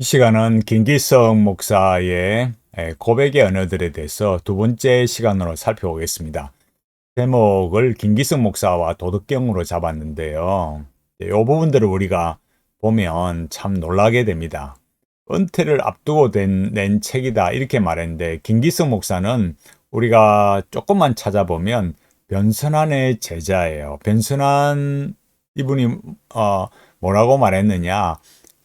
이 시간은 김기성 목사의 고백의 언어들에 대해서 두 번째 시간으로 살펴보겠습니다. 제목을 김기성 목사와 도덕경으로 잡았는데요. 이 부분들을 우리가 보면 참 놀라게 됩니다. 은퇴를 앞두고 낸 책이다 이렇게 말했는데, 김기성 목사는 우리가 조금만 찾아보면 변선한의 제자예요. 변선한 이분이 뭐라고 말했느냐?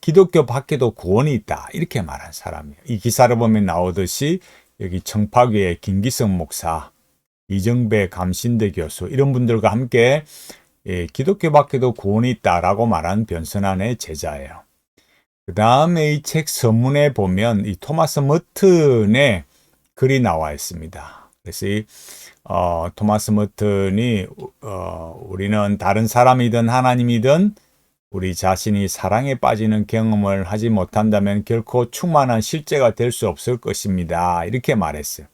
기독교 밖에도 구원이 있다 이렇게 말한 사람이에요. 이 기사를 보면 나오듯이 여기 청파교의 김기성 목사, 이정배 감신대 교수 이런 분들과 함께 기독교 밖에도 구원이 있다라고 말한 변선한의 제자예요. 그 다음에 이 책 서문에 보면 이 토마스 머튼의 글이 나와 있습니다. 그래서 토마스 머튼이 우리는 다른 사람이든 하나님이든 우리 자신이 사랑에 빠지는 경험을 하지 못한다면 결코 충만한 실제가 될 수 없을 것입니다. 이렇게 말했어요.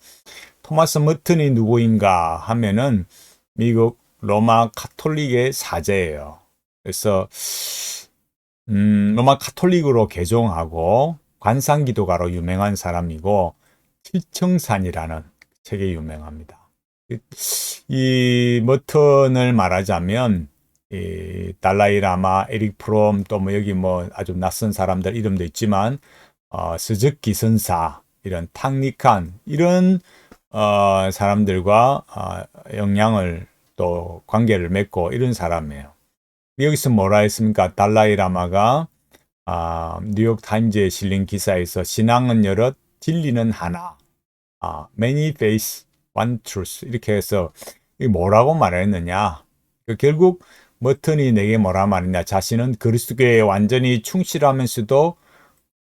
토마스 머튼이 누구인가 하면은 미국 로마 가톨릭의 사제예요. 그래서 로마 가톨릭으로 개종하고 관상기도가로 유명한 사람이고, 칠청산이라는 책이 유명합니다. 이 머튼을 말하자면 이 달라이 라마, 에릭 프롬, 또 뭐 여기 뭐 아주 낯선 사람들 이름도 있지만 스즈키 선사, 이런 탕리칸 이런 사람들과 영향을 또 관계를 맺고 이런 사람이에요. 여기서 뭐라 했습니까? 달라이 라마가 뉴욕 타임즈에 실린 기사에서 신앙은 여럿, 진리는 하나, many faith, one truth 이렇게 해서 뭐라고 말했느냐? 결국 머튼이 내게 뭐라 말했냐? 자신은 그리스도교에 완전히 충실하면서도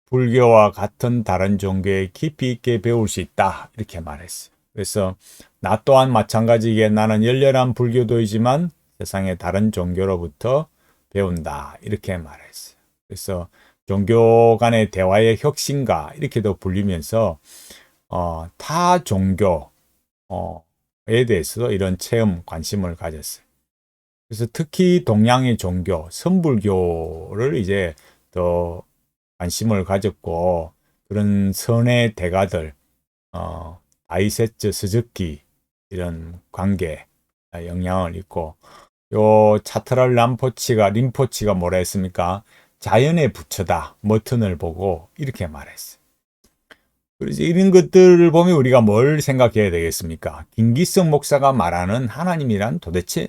불교와 같은 다른 종교에 깊이 있게 배울 수 있다 이렇게 말했어요. 그래서 나 또한 마찬가지게 나는 열렬한 불교도이지만 세상의 다른 종교로부터 배운다 이렇게 말했어요. 그래서 종교 간의 대화의 혁신가 이렇게도 불리면서 타 종교에 대해서도 이런 체험 관심을 가졌어요. 그래서 특히 동양의 종교, 선불교를 이제 더 관심을 가졌고, 그런 선의 대가들, 다이세츠 스즈키 이런 관계 영향을 있고, 요 차트랄 림포치가 뭐라 했습니까? 자연의 부처다. 머튼을 보고 이렇게 말했어요. 그래서 이런 것들을 보면 우리가 뭘 생각해야 되겠습니까? 김기성 목사가 말하는 하나님이란 도대체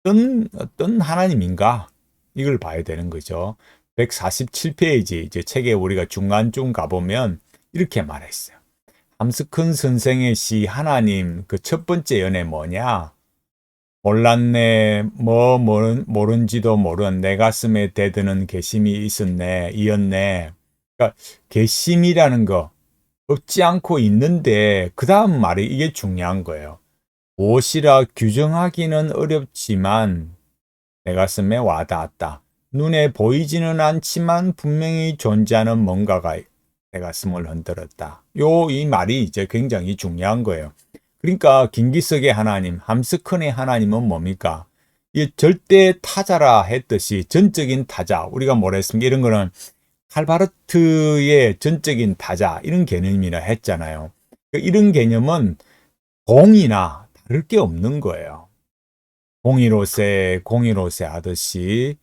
어떤 하나님인가? 이걸 봐야 되는 거죠. 147페이지 이제 책에 우리가 중간쯤 가보면 이렇게 말했어요. 함스큰 선생의 시 하나님 그 첫 번째 연애 뭐냐? 몰랐네, 모른지도 모른 내 가슴에 대드는 계심이 이었네. 그러니까 계심이라는 거 없지 않고 있는데 그 다음 말이 이게 중요한 거예요. 무엇이라 규정하기는 어렵지만 내 가슴에 와닿았다. 눈에 보이지는 않지만 분명히 존재하는 뭔가가 내 가슴을 흔들었다. 이 말이 이제 굉장히 중요한 거예요. 그러니까 김기석의 하나님, 함스큰의 하나님은 뭡니까? 이 절대 타자라 했듯이 전적인 타자. 우리가 뭐라 했습니까? 이런 거는 칼바르트의 전적인 타자 이런 개념이라 했잖아요. 이런 개념은 공이나 다를 게 없는 거예요. 공이로세 하듯이.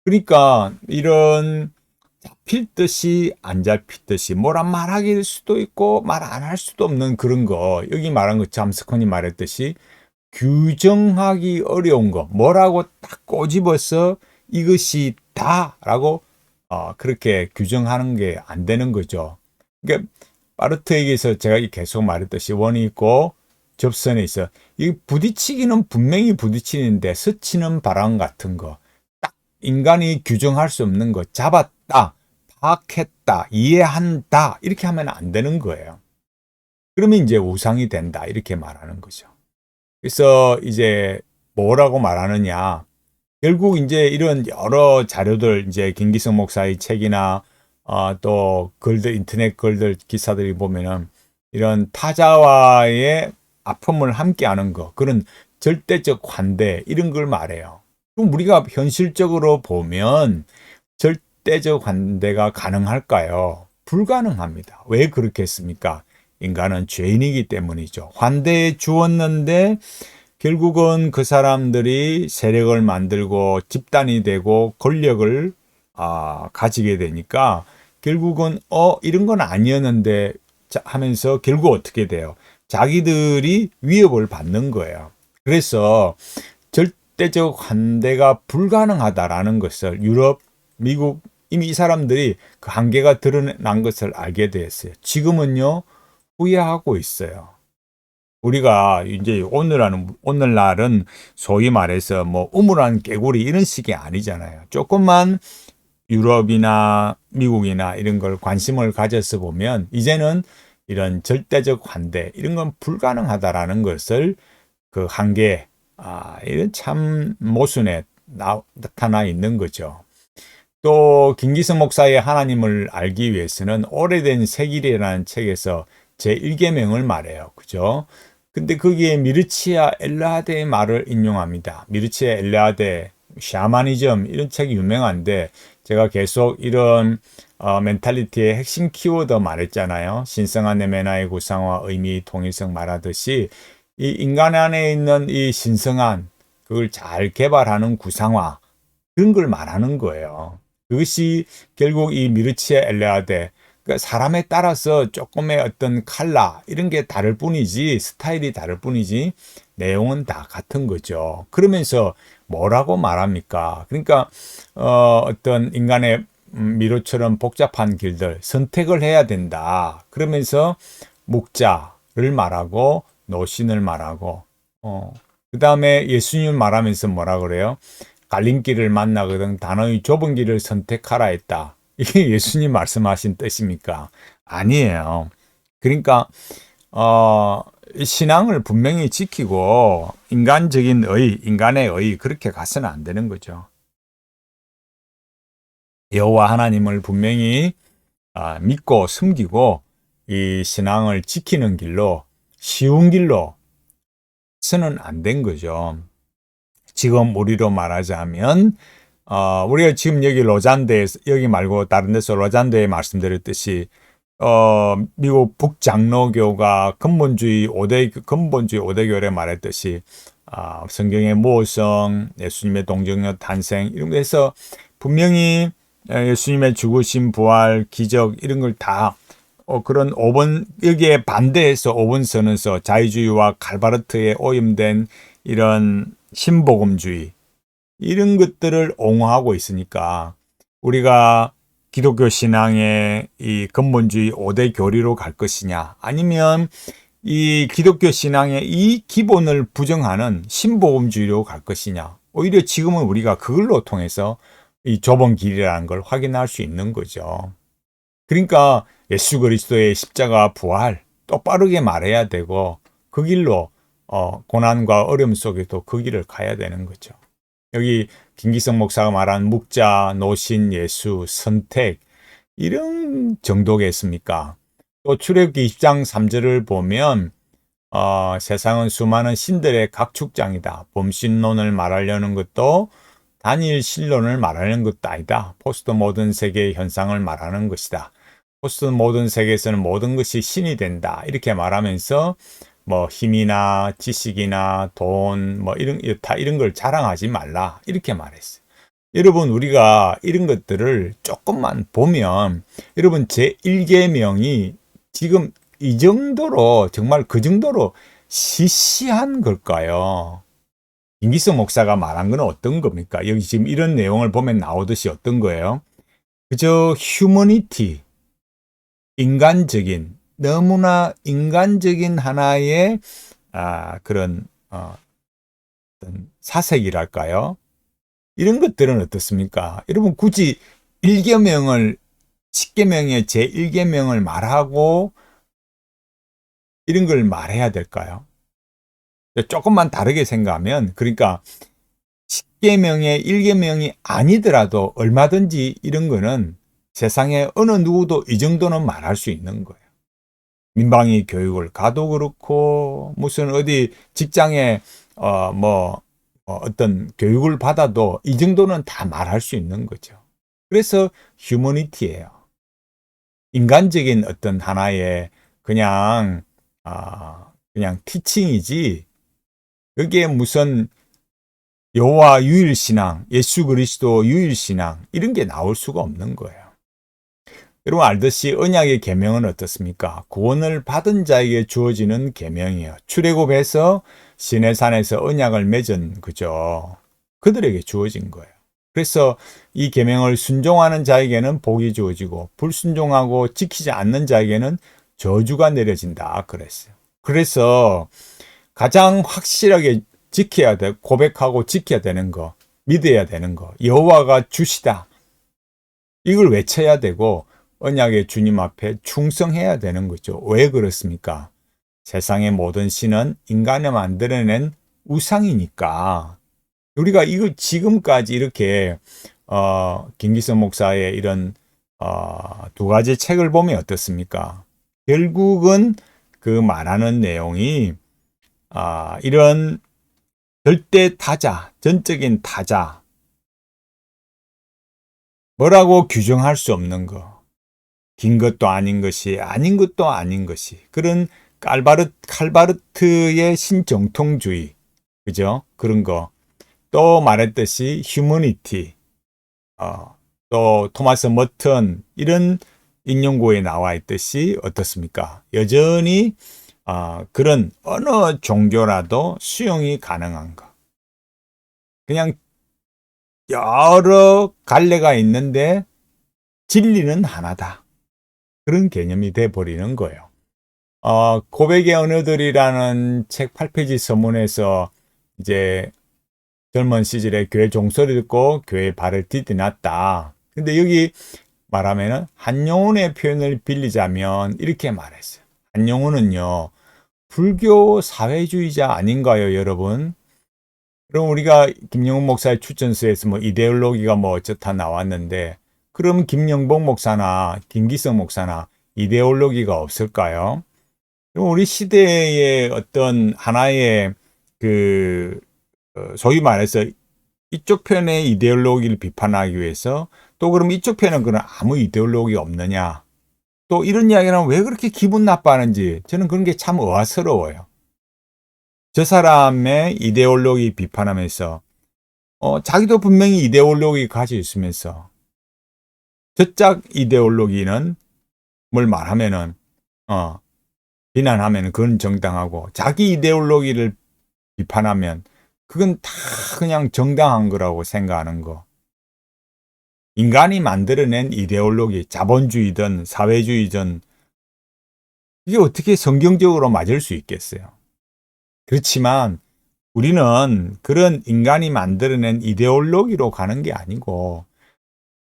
그러니까 이런 잡힐 듯이 안 잡힐 듯이 뭐라 말하길 수도 있고 말 안 할 수도 없는 그런 거, 여기 말한 거 잠스콘이 말했듯이 규정하기 어려운 거, 뭐라고 딱 꼬집어서 이것이 다라고 그렇게 규정하는 게 안 되는 거죠. 그러니까 파르트에게서 제가 계속 말했듯이 원이 있고 접선에 있어. 이 부딪히기는 분명히 부딪히는데 스치는 바람 같은 거, 딱 인간이 규정할 수 없는 거, 잡았다, 파악했다, 이해한다 이렇게 하면 안 되는 거예요. 그러면 이제 우상이 된다 이렇게 말하는 거죠. 그래서 이제 뭐라고 말하느냐? 결국 이제 이런 여러 자료들, 이제 김기성 목사의 책이나 또 글들, 인터넷 글들, 기사들이 보면은 이런 타자와의 아픔을 함께하는 거, 그런 절대적 환대 이런 걸 말해요. 그럼 우리가 현실적으로 보면 절대적 환대가 가능할까요? 불가능합니다. 왜 그렇겠습니까? 인간은 죄인이기 때문이죠. 환대해 주었는데 결국은 그 사람들이 세력을 만들고 집단이 되고 권력을 가지게 되니까 결국은 이런 건 아니었는데 하면서 결국 어떻게 돼요? 자기들이 위협을 받는 거예요. 그래서 절대적 환대가 불가능하다라는 것을 유럽, 미국 이미 이 사람들이 그 한계가 드러난 것을 알게 되었어요. 지금은요 후회하고 있어요. 우리가 이제 오늘날은 소위 말해서 뭐 우물안 개구리 이런 식이 아니잖아요. 조금만 유럽이나 미국이나 이런 걸 관심을 가져서 보면 이제는 이런 절대적 환대 이런 건 불가능하다라는 것을 그 한계 이런 참 모순에 나타나 있는 거죠. 또 김기성 목사의 하나님을 알기 위해서는 오래된 세길이라는 책에서 제1계명을 말해요. 그죠? 근데 거기에 미르치아 엘라데의 말을 인용합니다. 미르치아 엘라데, 샤머니즘 이런 책이 유명한데 제가 계속 이런 멘탈리티의 핵심 키워드 말했잖아요. 신성한 내면의 구상화, 의미, 통일성 말하듯이 이 인간 안에 있는 이 신성한 그걸 잘 개발하는 구상화 그런 걸 말하는 거예요. 그것이 결국 이 미르치아 엘레아데 그러니까 사람에 따라서 조금의 어떤 컬러 이런 게 다를 뿐이지 스타일이 다를 뿐이지 내용은 다 같은 거죠. 그러면서 뭐라고 말합니까? 그러니까 어떤 인간의 미로처럼 복잡한 길들 선택을 해야 된다. 그러면서 목자를 말하고 노신을 말하고 그 다음에 예수님을 말하면서 뭐라 그래요? 갈림길을 만나거든 단호히 좁은 길을 선택하라 했다. 이게 예수님 말씀하신 뜻입니까? 아니에요. 그러니까 신앙을 분명히 지키고 인간적인 인간의 의 그렇게 가서는 안 되는 거죠. 여호와 하나님을 분명히 믿고 섬기고 이 신앙을 지키는 길로 쉬운 길로 서는 안 된 거죠. 지금 우리로 말하자면 우리가 지금 여기 로잔대에서 여기 말고 다른 데서 로잔대에 말씀드렸듯이 미국 북장로교가 근본주의 5대교를 말했듯이 성경의 모성, 예수님의 동정녀 탄생 이런 거에서 분명히 예수님의 죽으심, 부활, 기적 이런 걸 다 그런 5번 여기에 반대해서 5번 선언서 자유주의와 칼바르트에 오염된 이런 신복음주의 이런 것들을 옹호하고 있으니까 우리가 기독교 신앙의 이 근본주의 5대 교리로 갈 것이냐 아니면 이 기독교 신앙의 이 기본을 부정하는 신복음주의로 갈 것이냐 오히려 지금은 우리가 그걸로 통해서 이 좁은 길이라는 걸 확인할 수 있는 거죠. 그러니까 예수 그리스도의 십자가 부활 똑바르게 말해야 되고 그 길로 고난과 어려움 속에도 그 길을 가야 되는 거죠. 여기 김기성 목사가 말한 묵자, 노신, 예수, 선택 이런 정도겠습니까? 또 출애굽기 20장 3절을 보면 세상은 수많은 신들의 각축장이다. 범신론을 말하려는 것도 단일 신론을 말하는 것도 아니다. 포스트 모던 세계의 현상을 말하는 것이다. 포스트 모던 세계에서는 모든 것이 신이 된다. 이렇게 말하면서 뭐 힘이나 지식이나 돈 뭐 이런 걸 자랑하지 말라. 이렇게 말했어요. 여러분 우리가 이런 것들을 조금만 보면 여러분 제1계명이 지금 이 정도로 정말 그 정도로 시시한 걸까요? 김기성 목사가 말한 건 어떤 겁니까? 여기 지금 이런 내용을 보면 나오듯이 어떤 거예요? 그저 휴머니티, 인간적인, 너무나 인간적인 하나의 그런 어떤 사색이랄까요? 이런 것들은 어떻습니까? 여러분 굳이 1계명을 10계명의 제1계명을 말하고 이런 걸 말해야 될까요? 조금만 다르게 생각하면 그러니까 10계명의 1계명이 아니더라도 얼마든지 이런 거는 세상에 어느 누구도 이 정도는 말할 수 있는 거예요. 민방위 교육을 가도 그렇고 무슨 어디 직장에 어떤 교육을 받아도 이 정도는 다 말할 수 있는 거죠. 그래서 휴머니티예요. 인간적인 어떤 하나의 그냥 티칭이지, 그게 무슨 여호와 유일신앙, 예수 그리스도 유일신앙 이런 게 나올 수가 없는 거예요. 여러분 알듯이 언약의 계명은 어떻습니까? 구원을 받은 자에게 주어지는 계명이에요. 출애굽에서 시내산에서 언약을 맺은 그죠? 그들에게 주어진 거예요. 그래서 이 계명을 순종하는 자에게는 복이 주어지고 불순종하고 지키지 않는 자에게는 저주가 내려진다 그랬어요. 그래서 가장 확실하게 지켜야 돼, 고백하고 지켜야 되는 거, 믿어야 되는 거, 여호와가 주시다. 이걸 외쳐야 되고 언약의 주님 앞에 충성해야 되는 거죠. 왜 그렇습니까? 세상의 모든 신은 인간이 만들어낸 우상이니까. 우리가 이걸 지금까지 이렇게 김기성 목사의 이런 두 가지 책을 보면 어떻습니까? 결국은 그 말하는 내용이 이런 절대 타자, 전적인 타자, 뭐라고 규정할 수 없는 거, 긴 것도 아닌 것이, 아닌 것도 아닌 것이, 그런 칼바르트의 신정통주의, 그죠? 그런 거. 또 말했듯이 휴머니티, 또 토마스 머튼 이런 인용구에 나와 있듯이 어떻습니까? 여전히 그런 어느 종교라도 수용이 가능한 거. 그냥 여러 갈래가 있는데 진리는 하나다. 그런 개념이 돼버리는 거예요. 고백의 언어들이라는 책 8페이지 서문에서 이제 젊은 시절에 교회 종소리 듣고 교회에 발을 디뎌놨다. 근데 여기 말하면은 한용운의 표현을 빌리자면 이렇게 말했어요. 한용운은요, 불교 사회주의자 아닌가요, 여러분? 그럼 우리가 김영훈 목사의 추천서에서 뭐 이데올로기가 뭐 어쩌다 나왔는데, 그럼 김영복 목사나 김기성 목사나 이데올로기가 없을까요? 그럼 우리 시대의 어떤 하나의 소위 말해서 이쪽 편의 이데올로기를 비판하기 위해서 또 그럼 이쪽 편은 그런 아무 이데올로기가 없느냐? 또 이런 이야기는 왜 그렇게 기분 나빠하는지 저는 그런 게 참 의아스러워요. 저 사람의 이데올로기 비판하면서 자기도 분명히 이데올로기 가지고 있으면서 저짝 이데올로기는 뭘 말하면은 비난하면 그건 정당하고 자기 이데올로기를 비판하면 그건 다 그냥 정당한 거라고 생각하는 거. 인간이 만들어낸 이데올로기, 자본주의든 사회주의든 이게 어떻게 성경적으로 맞을 수 있겠어요? 그렇지만 우리는 그런 인간이 만들어낸 이데올로기로 가는 게 아니고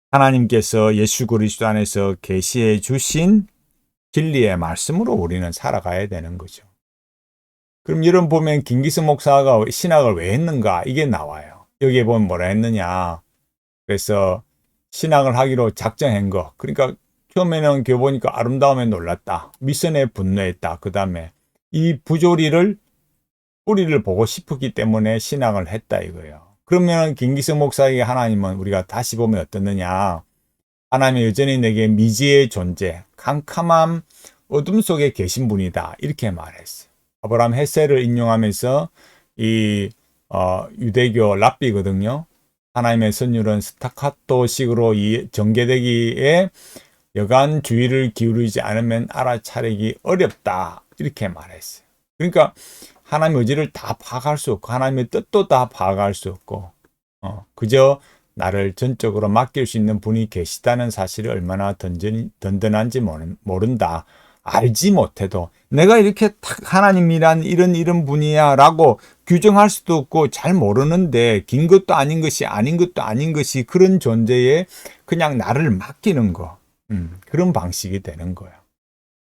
하나님께서 예수 그리스도 안에서 계시해 주신 진리의 말씀으로 우리는 살아가야 되는 거죠. 그럼 이런 보면 김기수 목사가 신학을 왜 했는가 이게 나와요. 여기에 보면 뭐라 했느냐. 그래서 신학을 하기로 작정한 거. 그러니까 처음에는 교회 보니까 아름다움에 놀랐다. 미선에 분노했다. 그 다음에 이 부조리를 뿌리를 보고 싶었기 때문에 신학을 했다 이거예요. 그러면 김기수 목사에게 하나님은 우리가 다시 보면 어떻느냐. 하나님은 여전히 내게 미지의 존재, 캄캄함, 어둠 속에 계신 분이다. 이렇게 말했어요. 아브라함 헤셀을 인용하면서 이 유대교 랍비거든요. 하나님의 선율은 스타카토식으로 전개되기에 여간 주의를 기울이지 않으면 알아차리기 어렵다. 이렇게 말했어요. 그러니까 하나님의 의지를 다 파악할 수 없고 하나님의 뜻도 다 파악할 수 없고 그저 나를 전적으로 맡길 수 있는 분이 계시다는 사실이 얼마나 든든한지 모른다. 알지 못해도 내가 이렇게 하나님이란 이런 분이야 라고 규정할 수도 없고 잘 모르는데 긴 것도 아닌 것이 아닌 것도 아닌 것이 그런 존재에 그냥 나를 맡기는 거. 그런 방식이 되는 거예요.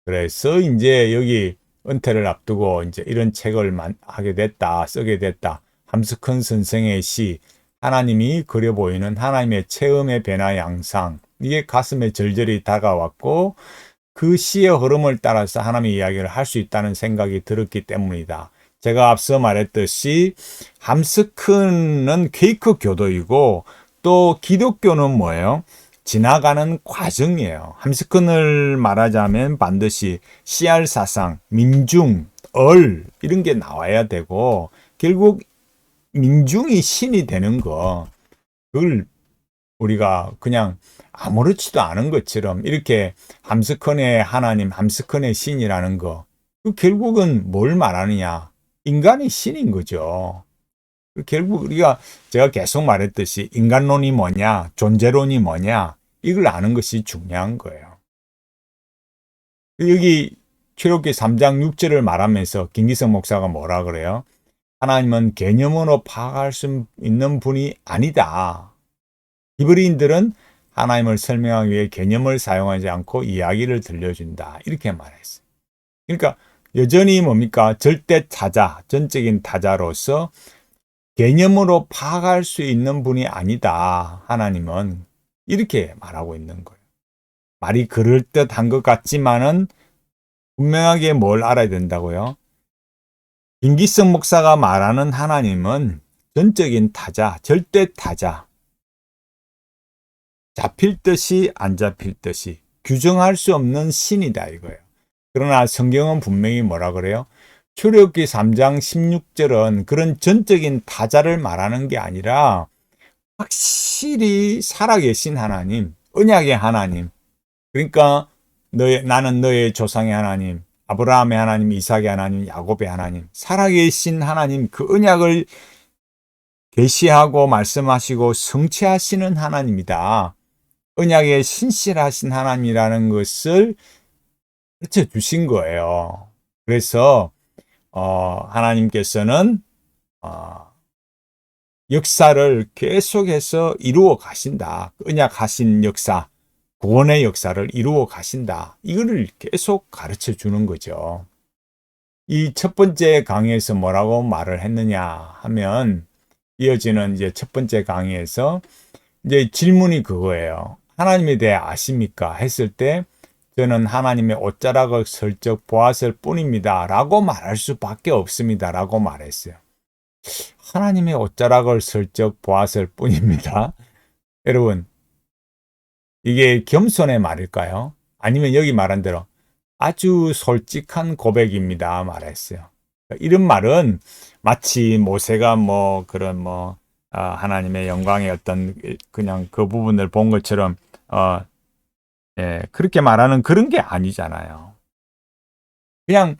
그래서 이제 여기 은퇴를 앞두고 이제 이런 책을 하게 됐다, 쓰게 됐다. 함스큰 선생의 시, 하나님이 그려 보이는 하나님의 체험의 변화 양상. 이게 가슴에 절절히 다가왔고 그 시의 흐름을 따라서 하나님의 이야기를 할 수 있다는 생각이 들었기 때문이다. 제가 앞서 말했듯이 함스큰은 퀘이크 교도이고 또 기독교는 뭐예요? 지나가는 과정이에요. 함스큰을 말하자면 반드시 씨알 사상, 민중, 이런 게 나와야 되고, 결국 민중이 신이 되는 거, 그걸 우리가 그냥 아무렇지도 않은 것처럼 이렇게 함스큰의 하나님, 함스큰의 신이라는 거, 그 결국은 뭘 말하느냐? 인간이 신인 거죠. 결국 우리가 제가 계속 말했듯이 인간론이 뭐냐, 존재론이 뭐냐, 이걸 아는 것이 중요한 거예요. 여기 출애굽기 3장 6절을 말하면서 김기성 목사가 뭐라 그래요? 하나님은 개념으로 파악할 수 있는 분이 아니다. 히브리인들은 하나님을 설명하기 위해 개념을 사용하지 않고 이야기를 들려준다. 이렇게 말했어요. 그러니까 여전히 뭡니까? 절대 타자, 전적인 타자로서 개념으로 파악할 수 있는 분이 아니다. 하나님은 이렇게 말하고 있는 거예요. 말이 그럴듯한 것 같지만은 분명하게 뭘 알아야 된다고요? 김기성 목사가 말하는 하나님은 전적인 타자, 절대 타자. 잡힐 듯이 안 잡힐 듯이 규정할 수 없는 신이다 이거예요. 그러나 성경은 분명히 뭐라 그래요? 출애굽기 3장 16절은 그런 전적인 타자를 말하는 게 아니라 확실히 살아계신 하나님, 언약의 하나님. 그러니까 나는 너의 조상의 하나님, 아브라함의 하나님, 이삭의 하나님, 야곱의 하나님, 살아계신 하나님, 그 언약을 계시하고 말씀하시고 성취하시는 하나님이다. 언약에 신실하신 하나님이라는 것을 가르쳐 주신 거예요. 그래서 하나님께서는 역사를 계속해서 이루어 가신다. 언약하신 역사, 구원의 역사를 이루어 가신다. 이거를 계속 가르쳐 주는 거죠. 이 첫 번째 강의에서 뭐라고 말을 했느냐 하면 이어지는 이제 첫 번째 강의에서 이제 질문이 그거예요. 하나님에 대해 아십니까? 했을 때 저는 하나님의 옷자락을 슬쩍 보았을 뿐입니다. 라고 말할 수밖에 없습니다. 라고 말했어요. 하나님의 옷자락을 슬쩍 보았을 뿐입니다. 여러분, 이게 겸손의 말일까요? 아니면 여기 말한 대로 아주 솔직한 고백입니다. 말했어요. 이런 말은 마치 모세가 하나님의 영광의 어떤 그냥 그 부분을 본 것처럼 그렇게 말하는 그런 게 아니잖아요. 그냥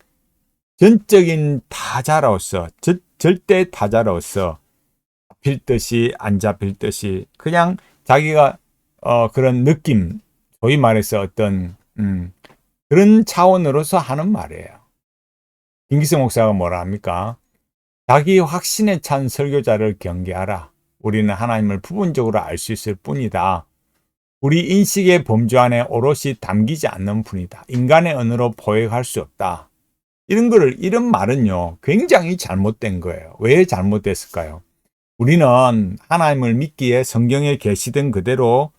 전적인 타자로서, 절대 타자로서 잡힐 듯이 안 잡힐 듯이 그냥 자기가 그런 느낌, 소위 말해서 어떤 그런 차원으로서 하는 말이에요. 김기성 목사가 뭐라 합니까? 자기 확신에 찬 설교자를 경계하라. 우리는 하나님을 부분적으로 알 수 있을 뿐이다. 우리 인식의 범주 안에 오롯이 담기지 않는 분이다. 인간의 언어로 포획할 수 없다. 이런 말은요, 굉장히 잘못된 거예요. 왜 잘못됐을까요? 우리는 하나님을 믿기에 성경에 계시던 그대로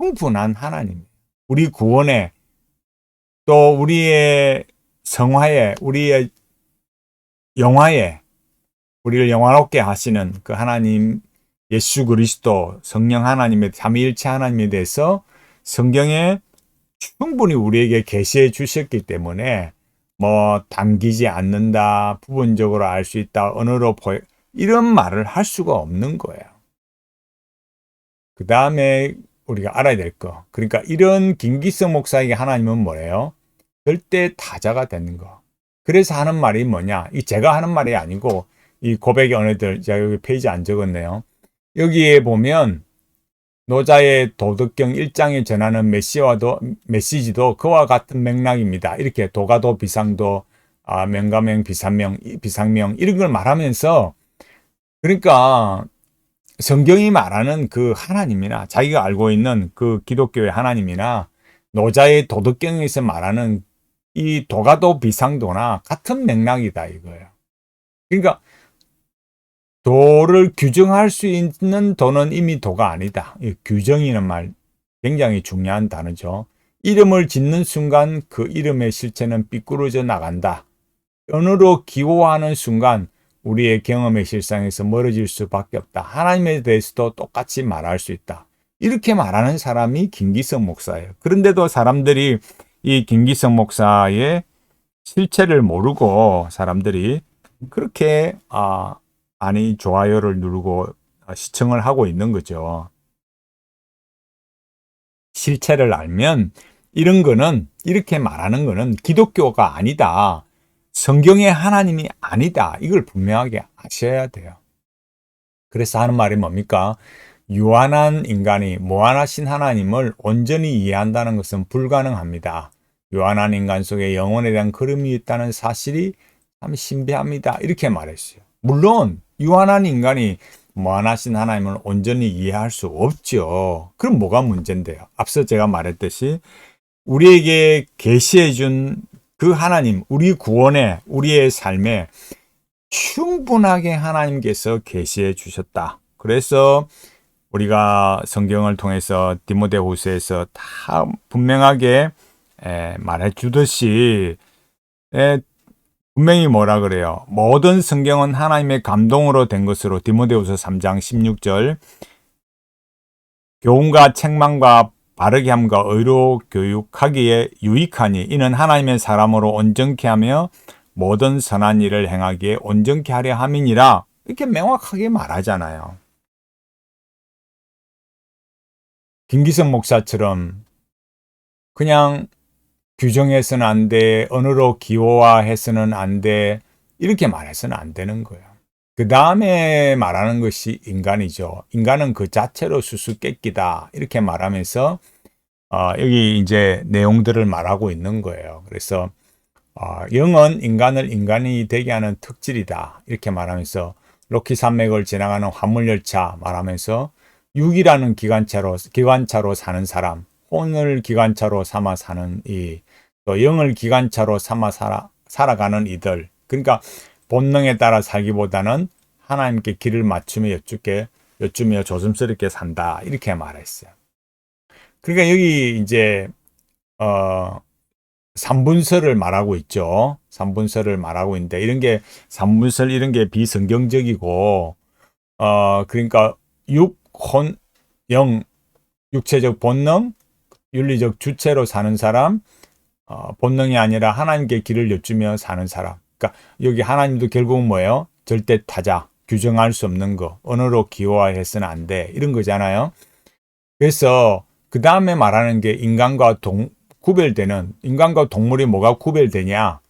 충분한 하나님, 우리 구원에 또 우리의 성화에, 우리의 영화에 우리를 영화롭게 하시는 그 하나님 예수 그리스도 성령 하나님의 삼위일체 하나님에 대해서 성경에 충분히 우리에게 계시해 주셨기 때문에 담기지 않는다, 부분적으로 알 수 있다, 언어로 이런 말을 할 수가 없는 거예요. 그 다음에 우리가 알아야 될 거. 그러니까 이런 김기성 목사에게 하나님은 뭐예요? 절대 타자가 되는 거. 그래서 하는 말이 뭐냐? 이 제가 하는 말이 아니고 이 고백의 언어들, 제가 여기 페이지 안 적었네요. 여기에 보면 노자의 도덕경 1장에 전하는 메시지도 그와 같은 맥락입니다. 이렇게 도가도 비상도, 명가명 비상명 이런 걸 말하면서 그러니까 성경이 말하는 그 하나님이나 자기가 알고 있는 그 기독교의 하나님이나 노자의 도덕경에서 말하는 이 도가도 비상도나 같은 맥락이다 이거예요. 그러니까 도를 규정할 수 있는 도는 이미 도가 아니다. 규정이라는 말 굉장히 중요한 단어죠. 이름을 짓는 순간 그 이름의 실체는 삐뚤어져 나간다. 언어로 기호하는 순간 우리의 경험의 실상에서 멀어질 수밖에 없다. 하나님에 대해서도 똑같이 말할 수 있다. 이렇게 말하는 사람이 김기성 목사예요. 그런데도 사람들이 이 김기성 목사의 실체를 모르고 사람들이 그렇게 많이 좋아요를 누르고 시청을 하고 있는 거죠. 실체를 알면 이런 거는, 이렇게 말하는 거는 기독교가 아니다. 성경의 하나님이 아니다. 이걸 분명하게 아셔야 돼요. 그래서 하는 말이 뭡니까? 유한한 인간이 무한하신 하나님을 온전히 이해한다는 것은 불가능합니다. 유한한 인간 속에 영혼에 대한 그림이 있다는 사실이 참 신비합니다. 이렇게 말했어요. 물론 유한한 인간이 무한하신 하나님을 온전히 이해할 수 없죠. 그럼 뭐가 문제인데요? 앞서 제가 말했듯이 우리에게 계시해 준 그 하나님, 우리 구원에, 우리의 삶에 충분하게 하나님께서 계시해 주셨다. 그래서 우리가 성경을 통해서 디모데후서에서 다 분명하게 말해 주듯이 분명히 뭐라 그래요? 모든 성경은 하나님의 감동으로 된 것으로 디모데후서 3장 16절 교훈과 책망과 바르게 함과 의로 교육하기에 유익하니 이는 하나님의 사람으로 온전케 하며 모든 선한 일을 행하기에 온전케 하려 함이니라. 이렇게 명확하게 말하잖아요. 김기성 목사처럼 그냥 규정해서는 안 돼, 언어로 기호화해서는 안 돼, 이렇게 말해서는 안 되는 거예요. 그 다음에 말하는 것이 인간이죠. 인간은 그 자체로 수수께끼다. 이렇게 말하면서 여기 이제 내용들을 말하고 있는 거예요. 그래서 영은 인간을 인간이 되게 하는 특질이다. 이렇게 말하면서 로키 산맥을 지나가는 화물열차 말하면서 육이라는 기관차로 사는 사람, 혼을 기관차로 삼아 사는 또 영을 기관차로 삼아 살아가는 이들. 그러니까 본능에 따라 살기보다는 하나님께 길을 맞추며 여쭈며 조심스럽게 산다. 이렇게 말했어요. 그러니까 여기 이제 삼분설을 말하고 있죠. 삼분설을 말하고 있는데 삼분설 이런 게 비성경적이고 그러니까 육, 혼, 영, 육체적 본능, 윤리적 주체로 사는 사람, 본능이 아니라 하나님께 길을 여쭈며 사는 사람. 그러니까 여기 하나님도 결국은 뭐예요? 절대 타자, 규정할 수 없는 거, 언어로 기호화해서는 안 돼. 이런 거잖아요. 그래서 그 다음에 말하는 게 인간과 동물이 뭐가 구별되냐?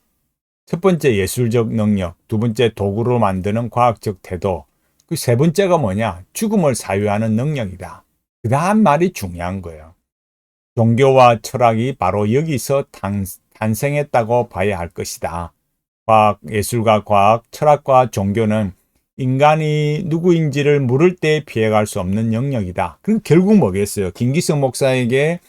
첫 번째 예술적 능력, 두 번째 도구로 만드는 과학적 태도, 그 세 번째가 뭐냐? 죽음을 사유하는 능력이다. 그 다음 말이 중요한 거예요. 종교와 철학이 바로 여기서 탄생했다고 봐야 할 것이다. 예술과 과학, 철학과 종교는 인간이 누구인지를 물을 때 피해갈 수 없는 영역이다. 그럼 결국 뭐겠어요? 김기성 목사에게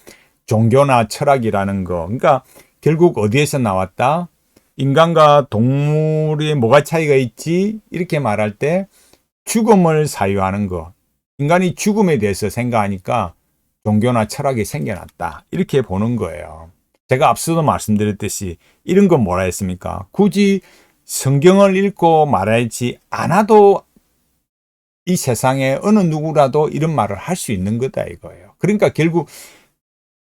종교나 철학이라는 거. 그러니까 결국 어디에서 나왔다? 인간과 동물이 뭐가 차이가 있지? 이렇게 말할 때 죽음을 사유하는 거. 인간이 죽음에 대해서 생각하니까 종교나 철학이 생겨났다. 이렇게 보는 거예요. 제가 앞서도 말씀드렸듯이 이런 건 뭐라 했습니까? 굳이 성경을 읽고 말하지 않아도 이 세상에 어느 누구라도 이런 말을 할 수 있는 거다 이거예요. 그러니까 결국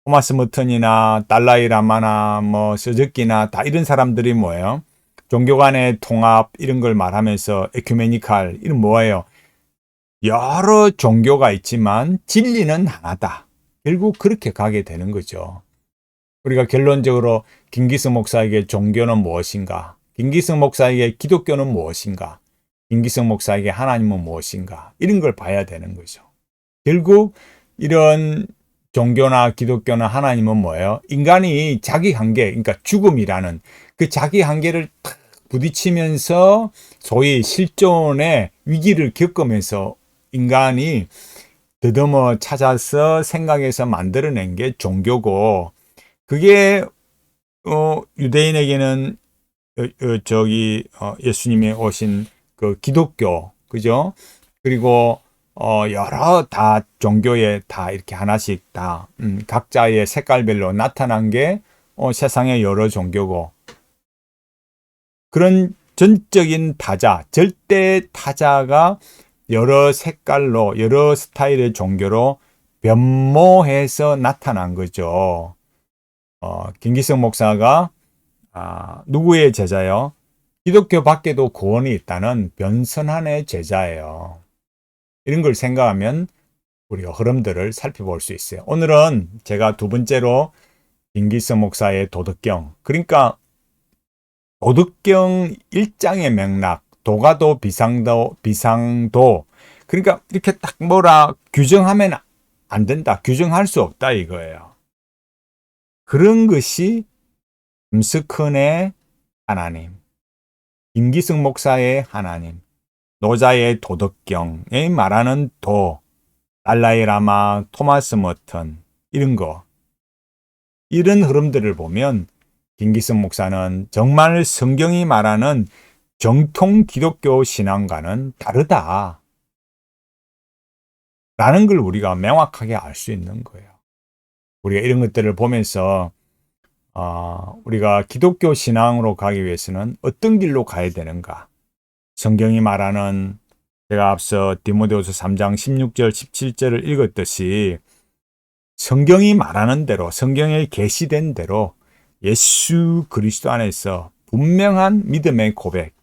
토마스 머튼이나 달라이 라마나 서적기나 다 이런 사람들이 뭐예요? 종교 간의 통합 이런 걸 말하면서 에큐메니칼 이런 뭐예요? 여러 종교가 있지만 진리는 하나다. 결국 그렇게 가게 되는 거죠. 우리가 결론적으로 김기성 목사에게 종교는 무엇인가? 김기성 목사에게 기독교는 무엇인가? 김기성 목사에게 하나님은 무엇인가? 이런 걸 봐야 되는 거죠. 결국 이런 종교나 기독교나 하나님은 뭐예요? 인간이 자기 한계, 그러니까 죽음이라는 그 자기 한계를 탁 부딪히면서 소위 실존의 위기를 겪으면서 인간이 더듬어 찾아서 생각해서 만들어낸 게 종교고, 그게 유대인에게는 예수님이 오신 그 기독교, 그죠? 그리고 여러 다 종교에 다 이렇게 하나씩 다 각자의 색깔별로 나타난 게 세상의 여러 종교고, 그런 전적인 타자, 절대 타자가 여러 색깔로 여러 스타일의 종교로 변모해서 나타난 거죠. 김기성 목사가 누구의 제자요? 기독교 밖에도 구원이 있다는 변선한의 제자예요. 이런 걸 생각하면 우리가 흐름들을 살펴볼 수 있어요. 오늘은 제가 두 번째로 김기성 목사의 도덕경, 그러니까 도덕경 1장의 맥락, 도가도 비상도, 그러니까 이렇게 딱 뭐라 규정하면 안 된다, 규정할 수 없다 이거예요. 그런 것이 김석헌의 하나님, 김기성 목사의 하나님, 노자의 도덕경에 말하는 도, 달라이 라마, 토마스 머튼, 이런 거, 이런 흐름들을 보면 김기성 목사는 정말 성경이 말하는 정통 기독교 신앙과는 다르다 라는 걸 우리가 명확하게 알 수 있는 거예요. 우리가 이런 것들을 보면서 우리가 기독교 신앙으로 가기 위해서는 어떤 길로 가야 되는가? 성경이 말하는, 제가 앞서 디모데후서 3장 16절 17절을 읽었듯이 성경이 말하는 대로, 성경에 계시된 대로 예수 그리스도 안에서 분명한 믿음의 고백,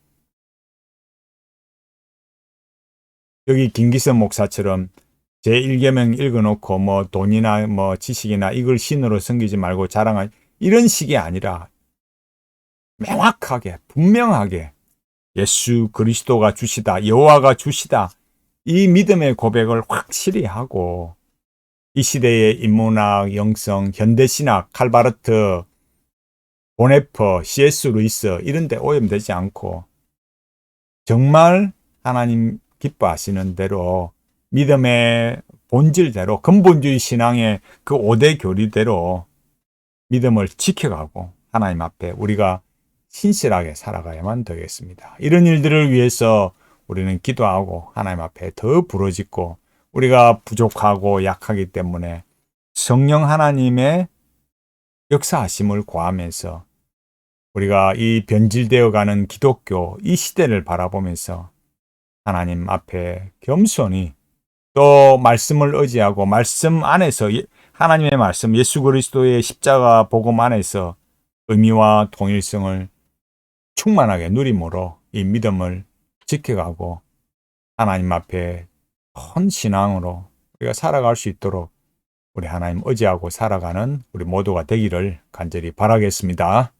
여기 김기성 목사처럼 제1계명 읽어놓고 뭐 돈이나 뭐 지식이나 이걸 신으로 섬기지 말고 자랑할 이런 식이 아니라 명확하게 분명하게 예수 그리스도가 주시다, 여호와가 주시다, 이 믿음의 고백을 확실히 하고, 이 시대의 인문학, 영성, 현대신학, 칼바르트, 보네퍼, C.S. 루이스 이런 데 오염되지 않고 정말 하나님 기뻐하시는 대로 믿음의 본질대로, 근본주의 신앙의 그 5대 교리대로 믿음을 지켜가고 하나님 앞에 우리가 신실하게 살아가야만 되겠습니다. 이런 일들을 위해서 우리는 기도하고 하나님 앞에 더 부르짖고, 우리가 부족하고 약하기 때문에 성령 하나님의 역사하심을 구하면서 우리가 이 변질되어가는 기독교 이 시대를 바라보면서 하나님 앞에 겸손히, 또 말씀을 의지하고 말씀 안에서 하나님의 말씀, 예수 그리스도의 십자가 복음 안에서 의미와 통일성을 충만하게 누림으로 이 믿음을 지켜가고 하나님 앞에 큰 신앙으로 우리가 살아갈 수 있도록 우리 하나님 의지하고 살아가는 우리 모두가 되기를 간절히 바라겠습니다.